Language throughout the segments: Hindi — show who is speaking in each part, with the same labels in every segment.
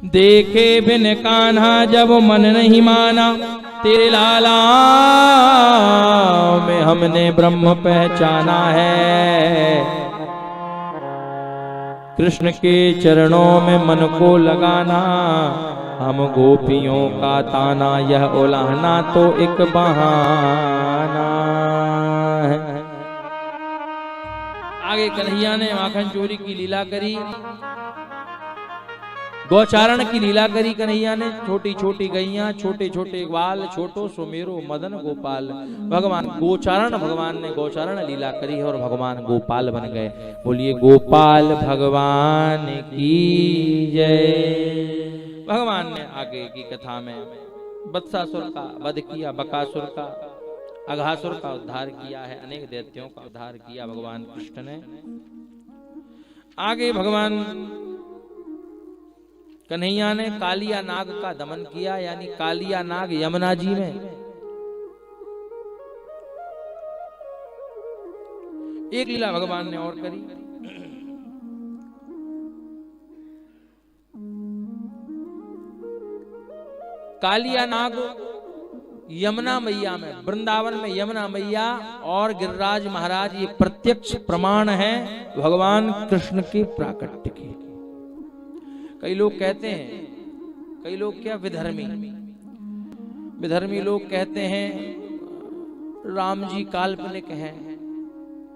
Speaker 1: देखे बिन कान्हा जब मन नहीं माना, तेरे लाला में हमने ब्रह्म पहचाना है। कृष्ण के चरणों में मन को लगाना, हम गोपियों का ताना यह उलाहना तो एक बहाना है। आगे कन्हैया ने माखन चोरी की लीला करी, गौचारण की लीला करी कन्हैया ने। छोटी छोटी गैया, छोटे छोटे ग्वाल, छोटो सुमेरो मदन गोपाल। भगवान गोचारण, भगवान ने गौचारण लीला करी और भगवान गोपाल बन गए। बोलिए गोपाल भगवान की जय। भगवान ने आगे की कथा में बत्सासुर का वध किया, बकासुर का, अघासुर का उद्धार किया है, अनेक दैत्यों का उद्धार किया भगवान कृष्ण ने। आगे भगवान कन्हैया ने कालिया नाग का दमन किया, यानी कालिया नाग यमुना जी में एक लीला भगवान ने और करी। कालिया नाग यमुना मैया में, वृंदावन में यमुना मैया और गिरिराज महाराज, ये प्रत्यक्ष प्रमाण है भगवान कृष्ण के प्राकट्य के। कई लोग कहते हैं, कई लोग क्या विधर्मी लोग कहते हैं राम जी काल्पनिक हैं,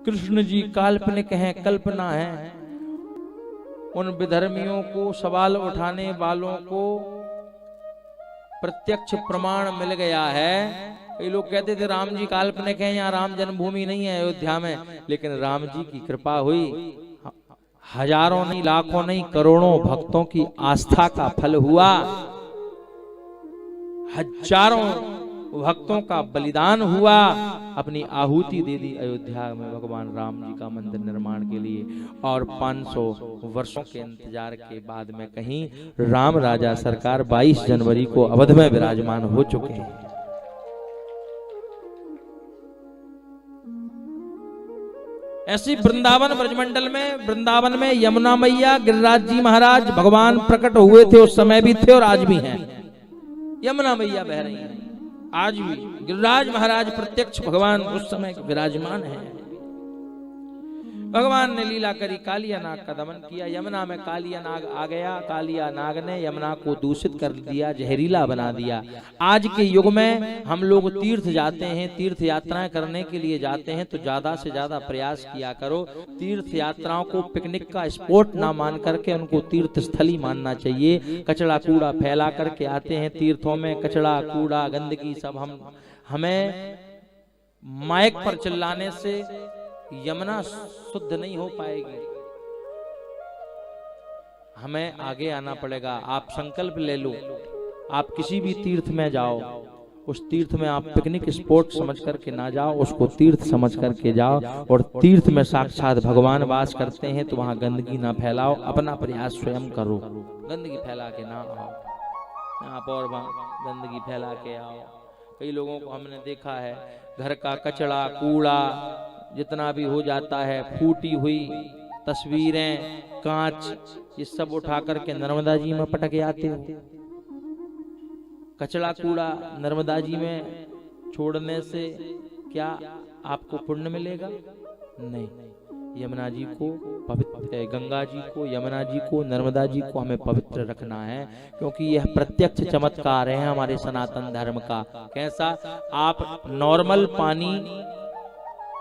Speaker 1: कृष्ण जी काल्पनिक हैं, कल्पना है। उन विधर्मियों को, सवाल उठाने वालों को प्रत्यक्ष प्रमाण मिल गया है। कई लोग कहते थे राम जी काल्पनिक हैं, यहाँ राम जन्मभूमि नहीं है अयोध्या में, लेकिन राम जी की कृपा हुई, हजारों नहीं, लाखों नहीं, करोड़ों भक्तों की आस्था का फल हुआ। हजारों भक्तों का बलिदान हुआ, अपनी आहुति दे दी अयोध्या में भगवान राम जी का मंदिर निर्माण के लिए। और 500 वर्षों के इंतजार के बाद में कहीं राम राजा सरकार 22 जनवरी को अवध में विराजमान हो चुके हैं। ऐसी वृंदावन ब्रजमंडल में, वृंदावन में यमुना मैया, गिरिराज जी महाराज भगवान प्रकट हुए थे, उस समय भी थे और आज भी हैं। यमुना मैया बह रही हैं आज भी, गिरिराज महाराज प्रत्यक्ष भगवान उस समय विराजमान हैं। भगवान ने लीला करी, कालिया नाग का दमन किया। यमुना में कालिया नाग आ गया, कालिया नाग ने यमुना को दूषित कर दिया, जहरीला बना दिया। आज के युग में हम लोग तीर्थ जाते हैं, तीर्थ यात्राएं करने के लिए जाते हैं, तो ज्यादा से ज्यादा प्रयास किया करो। तीर्थ यात्राओं को पिकनिक का स्पॉट ना मान करके उनको तीर्थ स्थली मानना चाहिए। कचड़ा कूड़ा फैला करके आते हैं तीर्थों में, कचड़ा कूड़ा गंदगी सब हमें माइक पर चिल्लाने से यमुना शुद्ध नहीं हो पाएगी। हमें आगे आना पड़ेगा। आप संकल्प ले लो, आप किसी भी तीर्थ में जाओ, उस तीर्थ में आप पिकनिक स्पॉट समझ करके ना जाओ, उसको तीर्थ समझ करके जाओ। और तीर्थ में साक्षात भगवान वास करते हैं, तो वहां गंदगी ना फैलाओ, अपना प्रयास स्वयं करो। गंदगी फैला के ना आओ, आप और गंदगी फैला के आओ। कई लोगों को हमने देखा है, घर का कचड़ा कूड़ा जितना भी हो जाता है, फूटी हुई तस्वीरें, कांच, ये सब उठा करके नर्मदा जी में पटक आते हो। कचड़ा कूड़ा नर्मदा जी में छोड़ने से क्या आपको पुण्य मिलेगा? नहीं। यमुना जी को पवित्र, गंगा जी को, यमुना जी को, नर्मदा जी को हमें पवित्र रखना है, क्योंकि यह प्रत्यक्ष चमत्कार है हमारे सनातन धर्म का। कैसा? आप नॉर्मल पानी,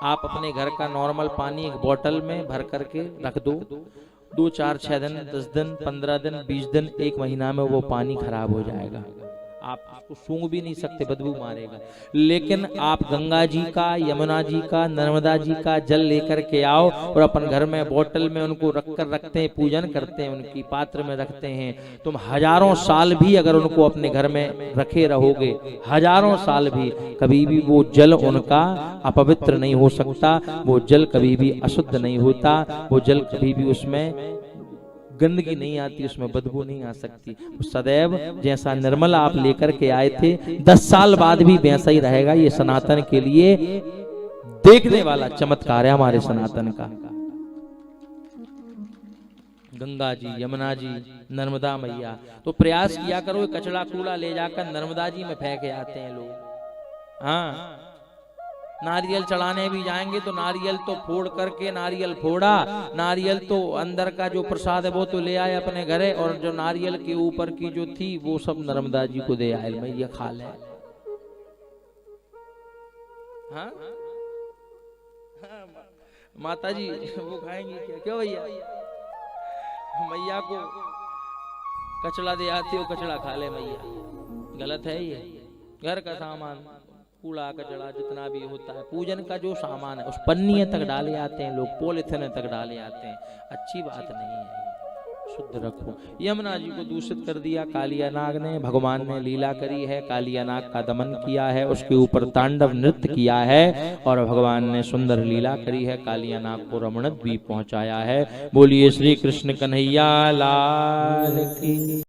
Speaker 1: आप अपने घर का नॉर्मल पानी एक बोतल में भर करके रख दो, 2, 4, 6 दिन, 10 दिन, 15 दिन, 20 दिन, 1 महीना में वो पानी खराब हो जाएगा। आप उसको सूंघ भी नहीं सकते, बदबू मारेगा। लेकिन आप गंगा जी का, यमुना जी का, नर्मदा जी का जल लेकर के आओ और अपन घर में बोतल में उनको रखते हैं, पूजन करते हैं, उनकी पात्र में रखते हैं। तुम हजारों साल भी अगर उनको अपने घर में रखे रहोगे, हजारों साल भी, कभी भी वो जल उनका अपवित्र नहीं हो सकता, वो जल कभी भी अशुद्ध नहीं होता, वो जल कभी भी उसमें गंदगी नहीं आती, उसमें बदबू नहीं आ सकती। सदैव जैसा निर्मल आप लेकर के आए थे, 10 साल बाद भी वैसा ही रहेगा। ये सनातन के लिए देखने वाला चमत्कार है हमारे सनातन का। गंगा जी, यमुना जी, नर्मदा मैया। तो प्रयास किया करो कचड़ा कूड़ा ले जाकर नर्मदा जी में फेंक आते हैं लोग। हाँ, नारियल चढ़ाने भी जाएंगे तो नारियल तो फोड़ करके, नारियल फोड़ा, नारियल तो अंदर का जो प्रसाद है वो तो ले आए अपने घरे, और जो नारियल के ऊपर की जो थी वो सब नर्मदा जी को दे आए, मैया खा ले। हाँ? माता जी वो खाएंगी क्या? क्यों भैया? मैया को कचड़ा दे आते हो, कचड़ा खा ले मैया, गलत है ये। घर का सामान, कूड़ा कचड़ा जितना भी होता है, पूजन का जो सामान है उस पन्नी तक डाले आते हैं लोग, पॉलिथीन तक डाले आते हैं, अच्छी बात नहीं है। शुद्ध रखो। यमुना जी को दूषित कर दिया कालिया नाग ने, भगवान ने लीला करी है, कालिया नाग का दमन किया है, उसके ऊपर तांडव नृत्य किया है, और भगवान ने सुंदर लीला करी है, कालिया नाग को रमण द्वीप पहुंचाया है। बोलिए श्री कृष्ण कन्हैया लाल की।